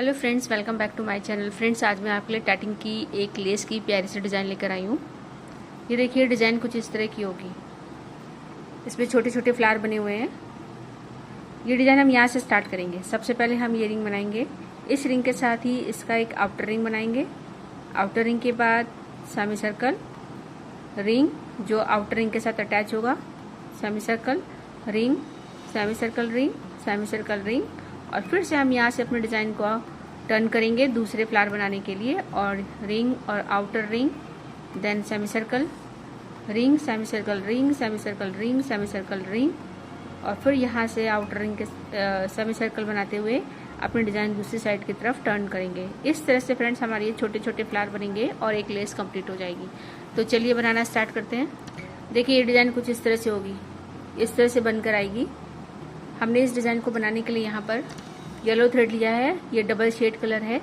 Hello friends, welcome back to my channel. Friends, आज मैं आपके लिए टैटिंग की एक लेस की प्यारी सी डिज़ाइन लेकर आई हूँ। ये देखिए, डिज़ाइन कुछ इस तरह की होगी। इसमें छोटे छोटे फ्लावर बने हुए हैं। ये डिज़ाइन हम यहाँ से स्टार्ट करेंगे। सबसे पहले हम ये रिंग बनाएंगे। इस रिंग के साथ ही इसका एक आउटर रिंग बनाएंगे। आउटर रिंग के बाद सेमी सर्कल रिंग जो आउटर रिंग के साथ अटैच होगा, semi circle ring, semi circle ring, semi circle ring, और फिर से हम यहाँ से अपने डिज़ाइन को टर्न करेंगे दूसरे फ्लावर बनाने के लिए, और रिंग और outer ring, then semi circle ring, semi circle ring, semi circle ring, semi circle ring, और फिर यहाँ से आउटर रिंग के सेमी सर्कल बनाते हुए अपने डिज़ाइन दूसरी साइड की तरफ टर्न करेंगे। इस तरह से फ्रेंड्स हमारे ये छोटे छोटे फ्लावर बनेंगे और एक लेस कंप्लीट हो जाएगी। तो चलिए बनाना स्टार्ट करते हैं। देखिए, ये डिज़ाइन कुछ इस तरह से होगी, इस तरह से बनकर आएगी। हमने इस डिज़ाइन को बनाने के लिए यहाँ पर येलो थ्रेड लिया है। ये डबल शेड कलर है,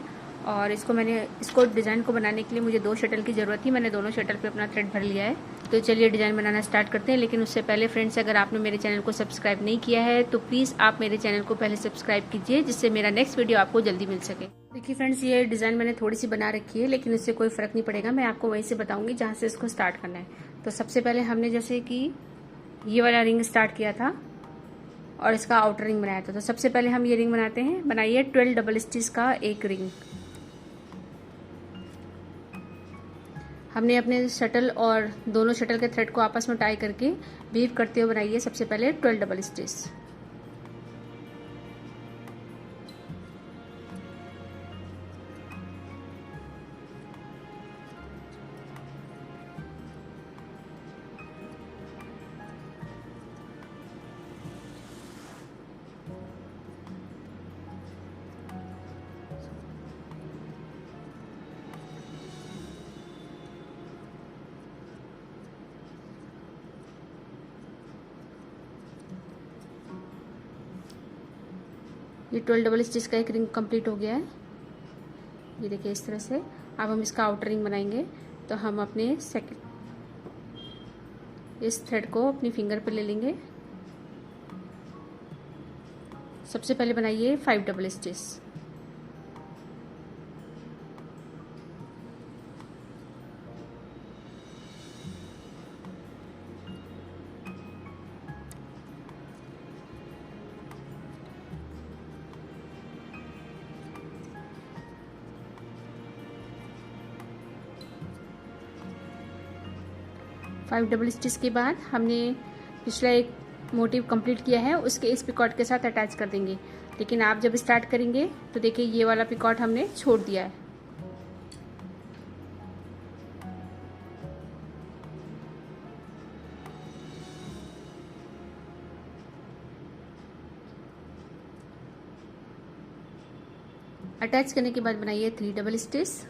और इसको डिज़ाइन को बनाने के लिए मुझे 2 शटल की ज़रूरत थी। मैंने दोनों शटल पे अपना थ्रेड भर लिया है। तो चलिए डिज़ाइन बनाना स्टार्ट करते हैं। लेकिन उससे पहले फ्रेंड्स, अगर आपने मेरे चैनल को सब्सक्राइब नहीं किया है तो प्लीज़ आप मेरे चैनल को पहले सब्सक्राइब कीजिए, जिससे मेरा नेक्स्ट वीडियो आपको जल्दी मिल सके। देखिए फ्रेंड्स, ये डिज़ाइन मैंने थोड़ी सी बना रखी है, लेकिन इससे कोई फ़र्क नहीं पड़ेगा। मैं आपको वहीं से बताऊँगी जहाँ से इसको स्टार्ट करना है। तो सबसे पहले हमने जैसे कि ये वाला रिंग स्टार्ट किया था और इसका आउटर रिंग बनाया था। तो सबसे पहले हम ये रिंग बनाते हैं। बनाइए 12 डबल स्टिच का एक रिंग। हमने अपने शटल और दोनों शटल के थ्रेड को आपस में टाई करके वीव करते हुए बनाइए सबसे पहले 12 डबल स्टिच। ये 12 डबल स्टिच का एक रिंग कंप्लीट हो गया है। ये देखिए इस तरह से। अब हम इसका आउटर रिंग बनाएंगे। तो हम अपने इस थ्रेड को अपनी फिंगर पे ले लेंगे। सबसे पहले बनाइए 5 double stitch. Five double stitch के बाद हमने पिछला एक मोटिव कंप्लीट किया है, उसके इस पिकॉट के साथ अटैच कर देंगे। लेकिन आप जब स्टार्ट करेंगे तो देखिए ये वाला पिकॉट हमने छोड़ दिया है। अटैच करने के बाद बनाइए 3 double stitch.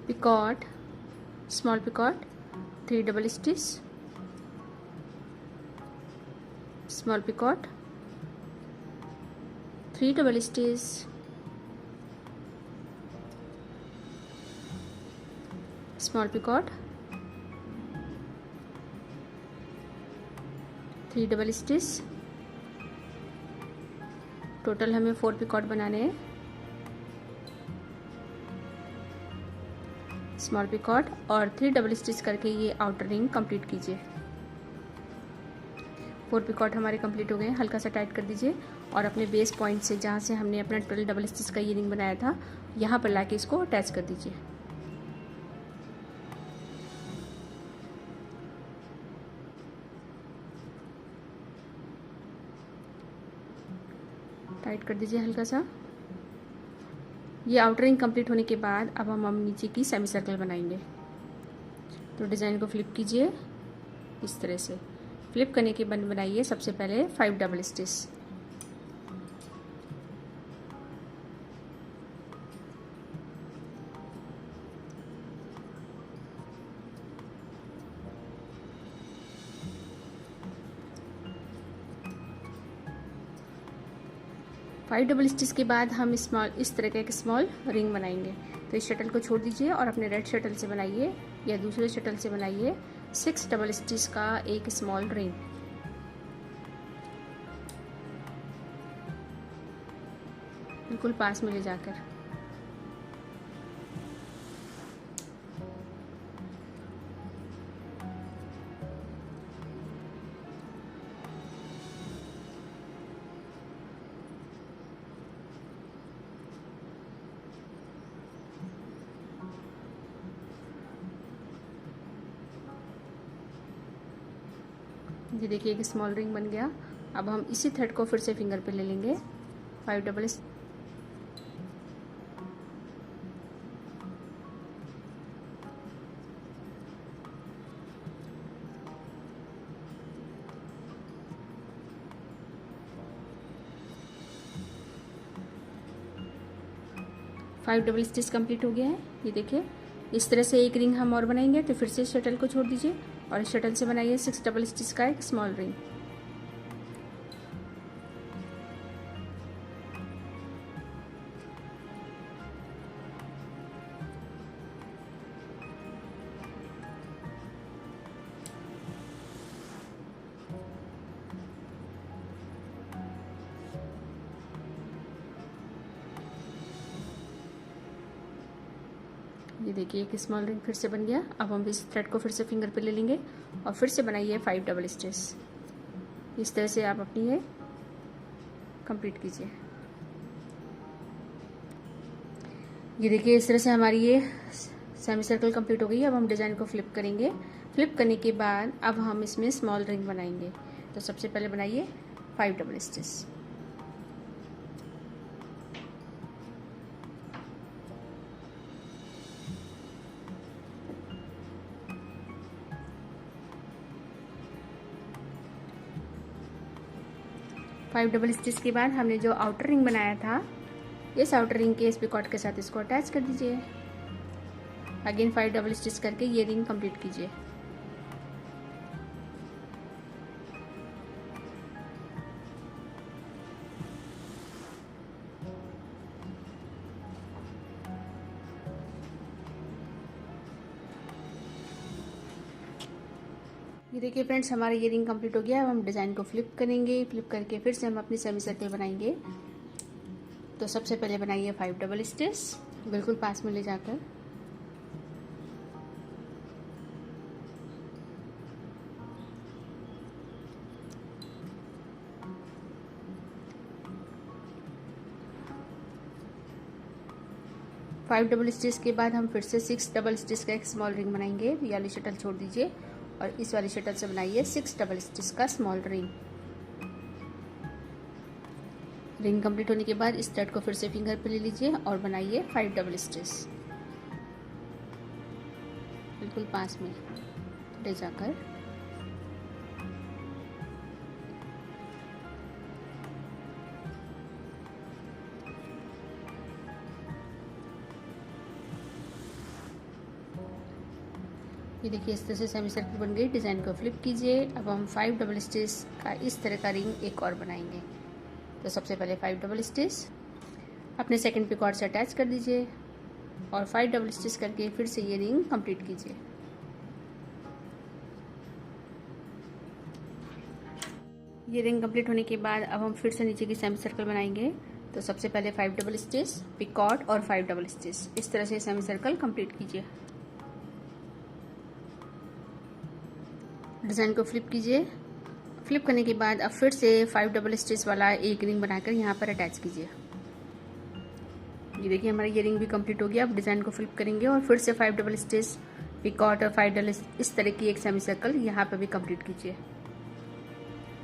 Picot, small picot, 3 double stitch, small picot, 3 double stitch, small picot, 3 double stitch. Total हमें 4 पिकॉट बनाने हैं। स्मॉल पिकॉट और 3 डबल स्टिच करके ये आउटर रिंग कंप्लीट कीजिए। 4 पिकॉट हमारे कंप्लीट हो गए हैं। हल्का सा टाइट कर दीजिए और अपने बेस पॉइंट से जहाँ से हमने अपना 12 डबल स्टिच का ये रिंग बनाया था, यहाँ पर लाके इसको अटैच कर दीजिए। टाइट कर दीजिए हल्का सा। ये आउटर रिंग कंप्लीट होने के बाद अब हम नीचे की सेमी सर्कल बनाएंगे। तो डिज़ाइन को फ्लिप कीजिए इस तरह से। फ्लिप करने के बाद बनाइए सबसे पहले 5 double stitch. Five double stitch के बाद हम इस तरह का एक स्मॉल रिंग बनाएंगे। तो इस शटल को छोड़ दीजिए और अपने रेड शटल से बनाइए या दूसरे शटल से बनाइए 6 डबल स्टिच का एक स्मॉल रिंग। बिल्कुल पास में ले जाकर ये देखिए एक स्मॉल रिंग बन गया। अब हम इसी थ्रेड को फिर से फिंगर पे ले लेंगे। 5 डबल 5 डबल स्टिच कंप्लीट हो गया है। ये देखिए इस तरह से एक रिंग हम और बनाएंगे। तो फिर से शटल को छोड़ दीजिए और इस शटल से बनाइए 6 डबल स्टिच का एक स्मॉल रिंग। ये देखिए एक स्मॉल रिंग फिर से बन गया। अब हम इस थ्रेड को फिर से फिंगर पे ले लेंगे और फिर से बनाइए 5 डबल स्टिच। इस तरह से आप अपनी ये कंप्लीट कीजिए। ये देखिए इस तरह से हमारी ये सेमी सर्कल कंप्लीट हो गई है। अब हम डिज़ाइन को फ्लिप करेंगे। फ्लिप करने के बाद अब हम इसमें स्मॉल रिंग बनाएंगे। तो सबसे पहले बनाइए 5 double stitch. Five double stitch के बाद हमने जो आउटर रिंग बनाया था, इस आउटर रिंग के इस पिकॉट के साथ इसको अटैच कर दीजिए। अगेन 5 डबल स्टिच करके ये रिंग कंप्लीट कीजिए। ये देखिए फ्रेंड्स हमारा ये रिंग कंप्लीट हो गया। अब हम डिज़ाइन को फ्लिप करेंगे। फ्लिप करके फिर से हम अपनी सेमी सर्कल बनाएंगे। तो सबसे पहले बनाइए 5 डबल स्टिच, बिल्कुल पास में ले जाकर। फाइव डबल स्टिच के बाद हम फिर से 6 डबल स्टिच का एक स्मॉल रिंग बनाएंगे। ये वाली शटल छोड़ दीजिए और इस वाली शटल से बनाइए 6 डबल स्टिच का स्मॉल रिंग। रिंग कंप्लीट होने के बाद इस थ्रेड को फिर से फिंगर पे ले लीजिए और बनाइए 5 डबल स्टिच, बिल्कुल पास में ले जाकर। ये देखिए इस तरह से सेमी सर्कल बन गई। डिज़ाइन को फ्लिप कीजिए। अब हम 5 डबल स्टिच का इस तरह का रिंग एक और बनाएंगे। तो सबसे पहले 5 डबल स्टिच अपने सेकंड पिकॉट से अटैच कर दीजिए और 5 डबल स्टिच करके फिर से ये रिंग कंप्लीट कीजिए। ये रिंग कंप्लीट होने के बाद अब हम फिर से नीचे की सेमी सर्कल बनाएंगे। तो सबसे पहले 5 डबल स्टिच, पिकॉट और 5 डबल स्टिच, इस तरह से सेमी सर्कल कंप्लीट कीजिए। डिज़ाइन को फ्लिप कीजिए। फ्लिप करने के बाद अब फिर से 5 डबल स्टिच वाला एक रिंग बनाकर यहाँ पर अटैच कीजिए। ये देखिए हमारा ये रिंग भी कंप्लीट हो गया। अब डिज़ाइन को फ्लिप करेंगे और फिर से 5 डबल स्टिच, पिकॉट और 5 डबल इस तरह की एक सेमी सर्कल यहाँ पर भी कंप्लीट कीजिए।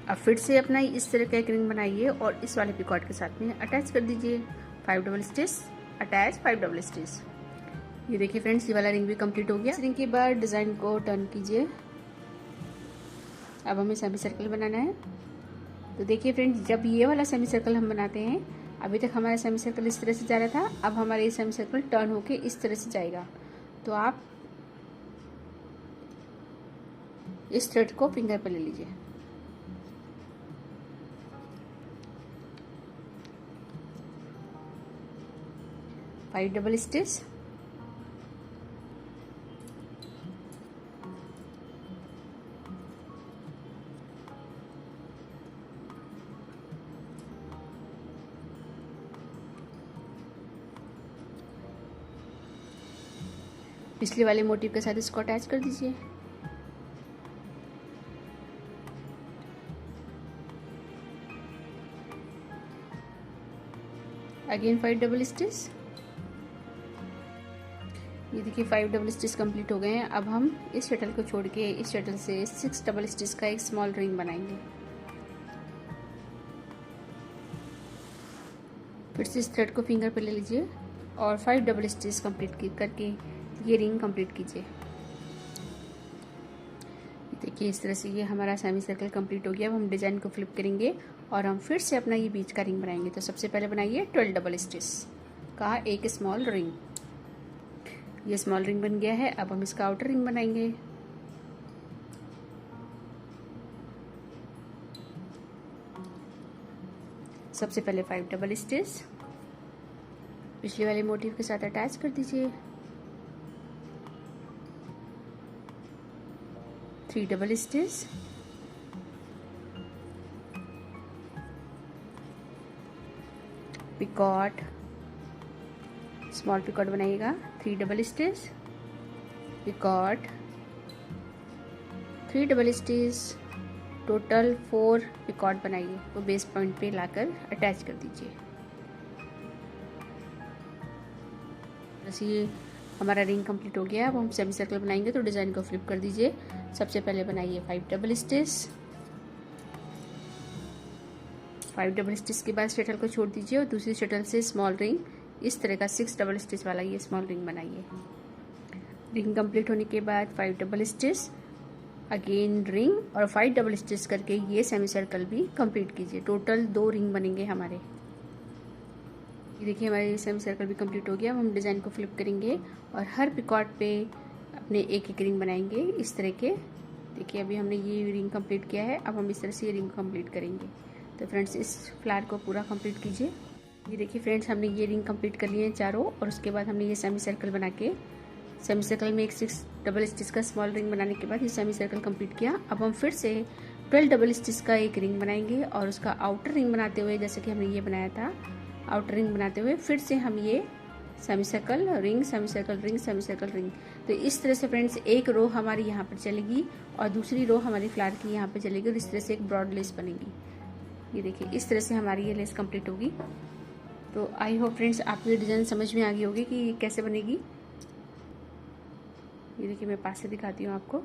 अब फिर से अपना इस तरह का एक रिंग बनाइए और इस वाले पिकॉट के साथ में अटैच कर दीजिए। 5 double stitch, attach 5 double stitch. ये देखिए फ्रेंड्स ये वाला रिंग भी कंप्लीट हो गया। इस रिंग के बाद डिज़ाइन को टर्न कीजिए। अब हमें सेमी सर्कल बनाना है। तो देखिए फ्रेंड्स जब ये वाला सेमी सर्कल हम बनाते हैं, अभी तक हमारा सेमी सर्कल इस तरह से जा रहा था, अब हमारा ये सेमी सर्कल टर्न होके इस तरह से जाएगा। तो आप इस थ्रेड को फिंगर पर ले लीजिए। फाइव डबल स्टिच, पिछले वाले मोटिव के साथ इसको अटैच कर दीजिए। Again 5 double stitch. ये देखिए 5 डबल स्टिच कंप्लीट हो गए हैं। अब हम इस शटल को छोड़ के इस शटल से 6 डबल स्टिच का एक स्मॉल रिंग बनाएंगे। फिर से इस थ्रेड को फिंगर पे ले लीजिए और 5 डबल स्टिच कंप्लीट करके ये रिंग कंप्लीट कीजिए। देखिए इस तरह से ये हमारा सेमी सर्कल कंप्लीट हो गया। अब हम डिजाइन को फ्लिप करेंगे और हम फिर से अपना ये बीच का रिंग बनाएंगे। तो सबसे पहले बनाइए 12 डबल स्टिच का एक स्मॉल रिंग। ये स्मॉल रिंग बन गया है। अब हम इसका आउटर रिंग बनाएंगे। सबसे पहले 5 डबल स्टिच पिछले वाले मोटिव के साथ अटैच कर दीजिए। 3 double stitch, picot, small picot बनाइएगा। 3 double stitch, picot, 3 double stitch, total 4 picot बनाइए। वो बेस पॉइंट पे लाकर अटैच कर दीजिए। बस ये हमारा रिंग कंप्लीट हो गया। अब हम सेमी सर्कल बनाएंगे। तो डिजाइन को फ्लिप कर दीजिए। सबसे पहले बनाइए 5 डबल स्टिच। 5 डबल स्टिच के बाद शटल को छोड़ दीजिए और दूसरी शटल से स्मॉल रिंग इस तरह का 6 डबल स्टिच वाला ये स्मॉल रिंग बनाइए। रिंग कंप्लीट होने के बाद 5 डबल स्टिच, अगेन रिंग और 5 डबल स्टिच करके ये सेमी सर्कल भी कंप्लीट कीजिए। टोटल 2 रिंग बनेंगे हमारे। ये देखिए हमारे सेमी सर्कल भी कंप्लीट हो गया। अब हम डिज़ाइन को फ्लिप करेंगे और हर पिकॉट पे अपने एक एक रिंग बनाएंगे इस तरह के। देखिए अभी हमने ये रिंग कंप्लीट किया है। अब हम इस तरह से ये रिंग कंप्लीट करेंगे। तो फ्रेंड्स इस फ्लावर को पूरा कंप्लीट कीजिए। ये देखिए फ्रेंड्स हमने ये रिंग कंप्लीट कर लिए हैं चारों और उसके बाद हमने ये सेमी सर्कल बना के सेमी सर्कल में एक 6 डबल स्टिच का स्मॉल रिंग बनाने के बाद ये सेमी सर्कल कंप्लीट किया। अब हम फिर से 12 डबल स्टिच का एक रिंग बनाएंगे और उसका आउटर रिंग बनाते हुए जैसे कि हमने ये बनाया था, आउटर रिंग बनाते हुए फिर से हम ये semi circle ring, semi circle ring, semi circle ring. तो इस तरह से फ्रेंड्स एक रो हमारी यहाँ पर चलेगी और दूसरी रो हमारी फ्लावर की यहाँ पर चलेगी और इस तरह से एक ब्रॉड लेस बनेगी। ये देखिए इस तरह से हमारी ये लेस कंप्लीट होगी। तो आई होप फ्रेंड्स आपको ये डिज़ाइन समझ में आ गई होगी कि ये कैसे बनेगी। ये देखिए मैं पास से दिखाती हूँ आपको।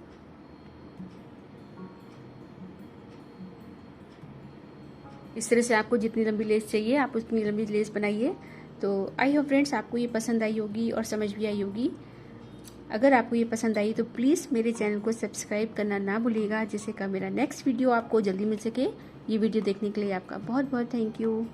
इस तरह से आपको जितनी लंबी लेस चाहिए आप उतनी लंबी लेस बनाइए। तो आई होप फ्रेंड्स आपको ये पसंद आई होगी और समझ भी आई होगी। अगर आपको ये पसंद आई तो प्लीज़ मेरे चैनल को सब्सक्राइब करना ना भूलिएगा, जिससे कि मेरा नेक्स्ट वीडियो आपको जल्दी मिल सके। ये वीडियो देखने के लिए आपका बहुत बहुत थैंक यू।